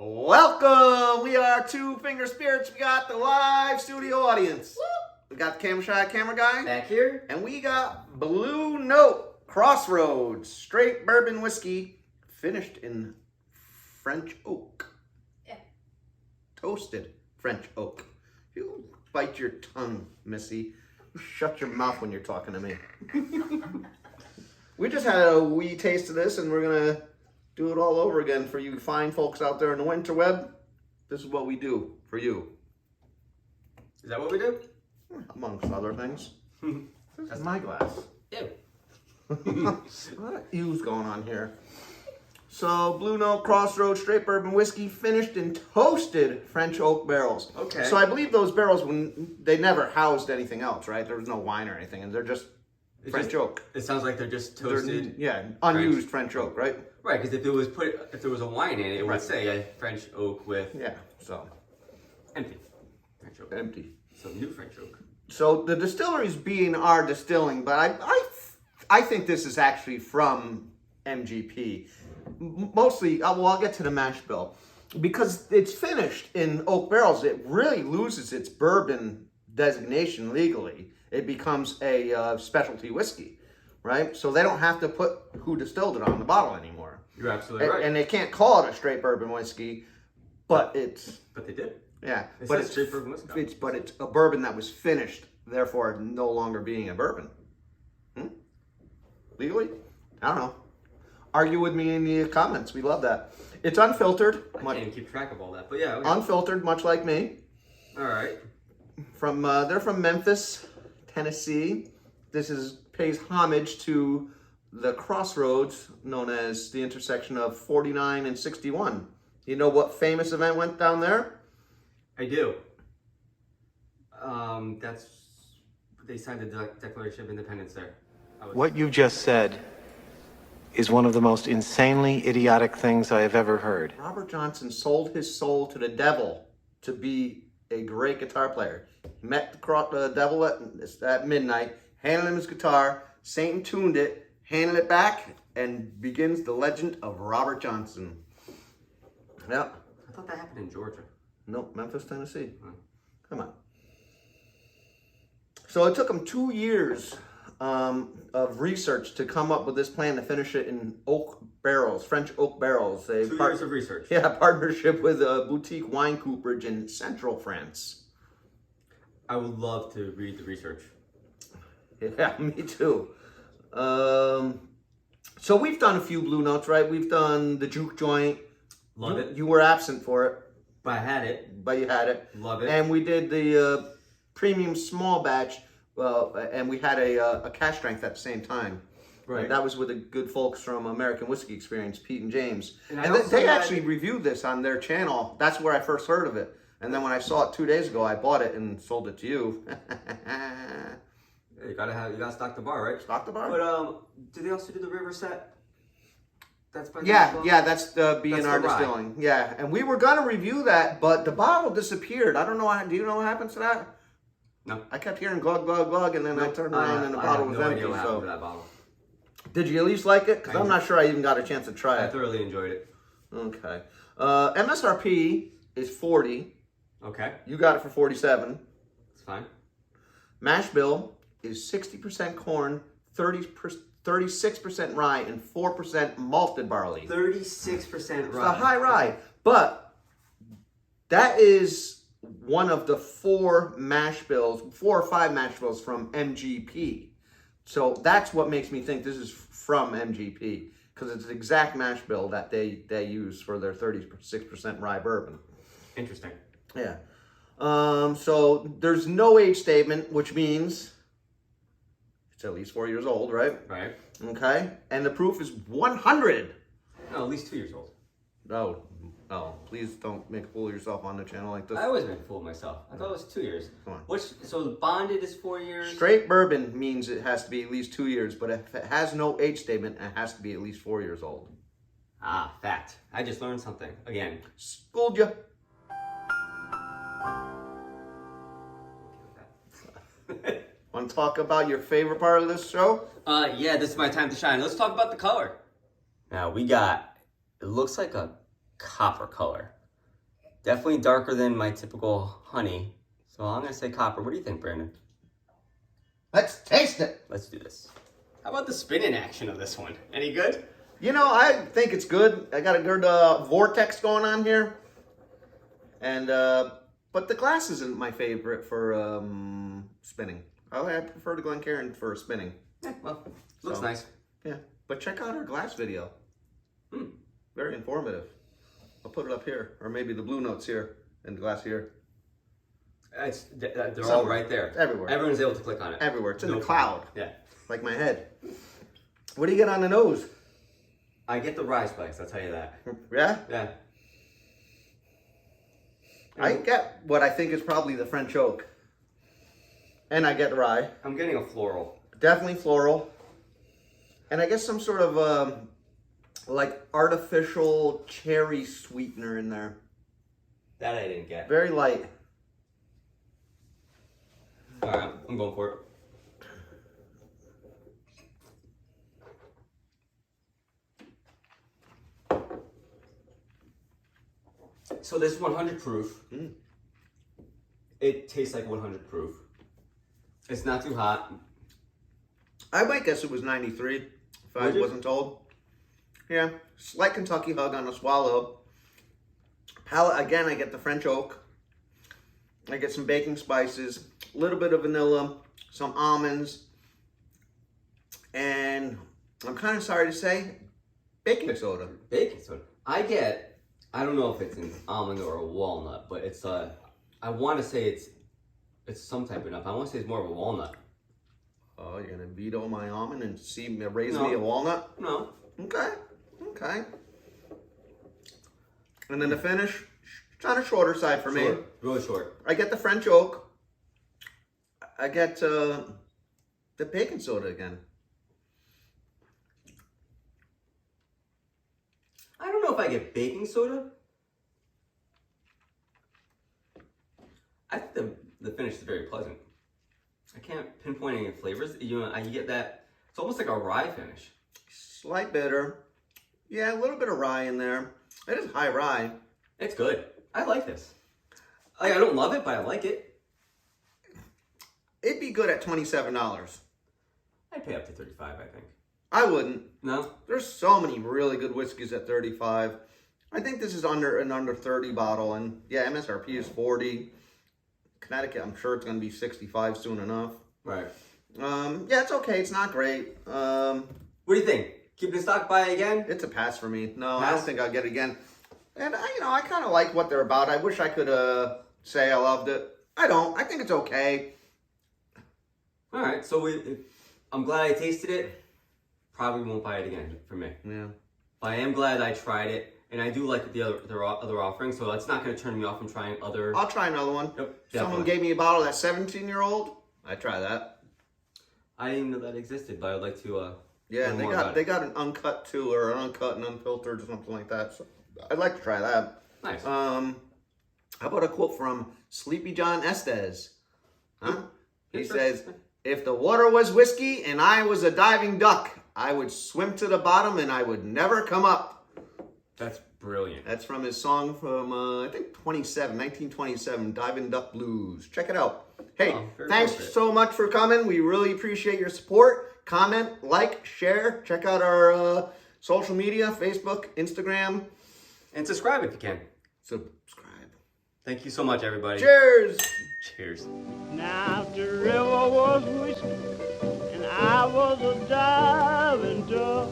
Welcome! We are Two Finger Spirits. We got the live studio audience. We got the camera shy camera guy. Back here. And we got Blue Note Crossroads straight bourbon whiskey finished in French oak. Yeah. Toasted French oak. You bite your tongue, Missy. Shut your mouth when you're talking to me. We just had a wee taste of this and we're going to do it all over again for you fine folks out there in the interweb. This is what we do for you. Is that what we do? Amongst other things. This is my glass. Ew. What ew's going on here? So, Blue Note Crossroads straight bourbon whiskey finished in toasted French oak barrels. Okay. So I believe those barrels, they never housed anything else, right? There was no wine or anything, and they're just French oak. It sounds like they're just toasted. Unused French oak, right? Right, because if there was a wine in it, it would say a French oak with so empty French oak. Empty. So new French oak. So the distilleries being our distilling, but I think this is actually from MGP. Mostly, well, I'll get to the mash bill. Because it's finished in oak barrels, it really loses its bourbon designation legally. It becomes a specialty whiskey, right? So they don't have to put who distilled it on the bottle anymore. You're absolutely right. And they can't call it a straight bourbon whiskey, but it's... But they did. Yeah, but it's straight bourbon whiskey. But it's a bourbon that was finished, therefore no longer being a bourbon. Legally? I don't know. Argue with me in the comments. We love that. It's unfiltered. I can't keep track of all that, but yeah. Okay. Unfiltered, much like me. All right. They're from Memphis, Tennessee. This pays homage to the Crossroads, known as the intersection of 49 and 61. You know what famous event went down there? I do. They signed the Declaration of Independence there. What you just said is one of the most insanely idiotic things I have ever heard. Robert Johnson sold his soul to the devil to be a great guitar player. He met the devil at midnight, handed him his guitar, Satan tuned it, handed it back, and begins the legend of Robert Johnson. Yep. I thought that happened in Georgia. Nope, Memphis, Tennessee. Come on. So it took him 2 years of research to come up with this plan to finish it in oak barrels, French oak barrels. 2 years of research. Yeah, partnership with a boutique wine cooperage in central France. I would love to read the research. Yeah, me too. So we've done a few Blue Notes, right? We've done the Juke joint. Love it. You were absent for it. But I had it. But you had it. Love it. And we did the premium small batch, and we had a cash strength at the same time. Right. And that was with the good folks from American Whiskey Experience, Pete and James. And also they actually reviewed this on their channel. That's where I first heard of it. And then when I saw it 2 days ago, I bought it and sold it to you. You gotta stock the bar, right? Stock the bar? But do they also do the river set? That's by that's the B&R That's the rye. Distilling. Yeah, and we were gonna review that, but the bottle disappeared. I don't know. Do you know what happened to that? No. I kept hearing glug glug glug, and then I turned around and the bottle was empty. I have no idea what happened to that bottle. Did you at least like it? Because I'm not sure I even got a chance to try I it. thoroughly enjoyed it. Okay. MSRP is $40. Okay. You got it for $47. It's fine. Mash bill is 60% corn, 36% rye, and 4% malted barley. 36% rye. It's a high rye, but that is one of the 4 or 5 mash bills from MGP. So that's what makes me think this is from MGP, because it's the exact mash bill that they use for their 36% rye bourbon. Interesting. Yeah. So there's no age statement, which means it's at least 4 years old, right? Right. Okay. And the proof is 100. No, at least 2 years old. Oh, please don't make a fool of yourself on the channel like this. I always make a fool of myself. I thought it was 2 years. Come on. So the bonded is 4 years? Straight bourbon means it has to be at least 2 years, but if it has no age statement, it has to be at least 4 years old. Ah, fact. I just learned something. Again. Schooled you. Want to talk about your favorite part of this show? Yeah, this is my time to shine. Let's talk about the color. Now, it looks like a copper color. Definitely darker than my typical honey. So I'm going to say copper. What do you think, Brandon? Let's taste it. Let's do this. How about the spinning action of this one? Any good? You know, I think it's good. I got a good vortex going on here. And, but the glass isn't my favorite for spinning. I prefer the Glencairn for spinning. Yeah, well, looks nice. Yeah, but check out our glass video. Very informative. I'll put it up here, or maybe the blue notes here and the glass here. They're all right there. Everywhere. Everyone's able to click on it. Everywhere. It's in the cloud. Yeah. Like my head. What do you get on the nose? I get the rye spikes, I'll tell you that. Yeah? Yeah. I get what I think is probably the French oak. And I get rye. I'm getting a floral. Definitely floral. And I guess some sort of like artificial cherry sweetener in there. That I didn't get. Very light. Alright, I'm going for it. So this is 100 proof. It tastes like 100 proof. It's not too hot. I might guess it was 93 if I wasn't told. Yeah, slight Kentucky hug on a swallow. Palate, again, I get the French oak. I get some baking spices, a little bit of vanilla, some almonds, and I'm kind of sorry to say, baking soda. Baking soda. I don't know if it's an almond or a walnut, but it's I want to say it's some type of nut. I want to say it's more of a walnut. Oh, you're gonna veto my almond and raise me a walnut? No. Okay. And then the finish, it's on a shorter side for me. Really short. I get the French oak. I get the baking soda again. I don't know if I get baking soda. I think the finish is very pleasant. I can't pinpoint any flavors. You get that. It's almost like a rye finish. Slight bitter. Yeah, a little bit of rye in there. It is high rye. It's good. I like this. I don't love it, but I like it. It'd be good at $27. I'd pay up to 35, I think. I wouldn't. No? There's so many really good whiskeys at 35. I think this is under 30 bottle, and yeah, MSRP is 40. Connecticut, I'm sure it's going to be 65 soon enough. Right. Yeah, it's okay. It's not great. What do you think? Keep the stock by again? It's a pass for me. No, Pass? I don't think I'll get it again. And I kind of like what they're about. I wish I could say I loved it. I don't. I think it's okay. All right. So I'm glad I tasted it. Probably won't buy it again for me. Yeah. But I am glad I tried it, and I do like the other offerings. So it's not going to turn me off from trying other. I'll try another one. Yep, Someone definitely. gave me a bottle of that 17-year-old. I'd try that. I didn't even know that existed, but I'd like to. Yeah, learn they more got about they it. got an uncut too, or an uncut and unfiltered or something like that. So I'd like to try that. Nice. How about a quote from Sleepy John Estes? Huh? He says, "If the water was whiskey and I was a diving duck, I would swim to the bottom and I would never come up." That's brilliant. That's from his song from I think 1927, Diving Duck Blues. Check it out. Hey, very thanks appropriate. so much for coming. We really appreciate your support. Comment, like, share. Check out our social media, Facebook, Instagram. And subscribe if you can. Subscribe. Thank you so much, everybody. Cheers. Cheers. Now the river was whiskey, and I was a diving duck.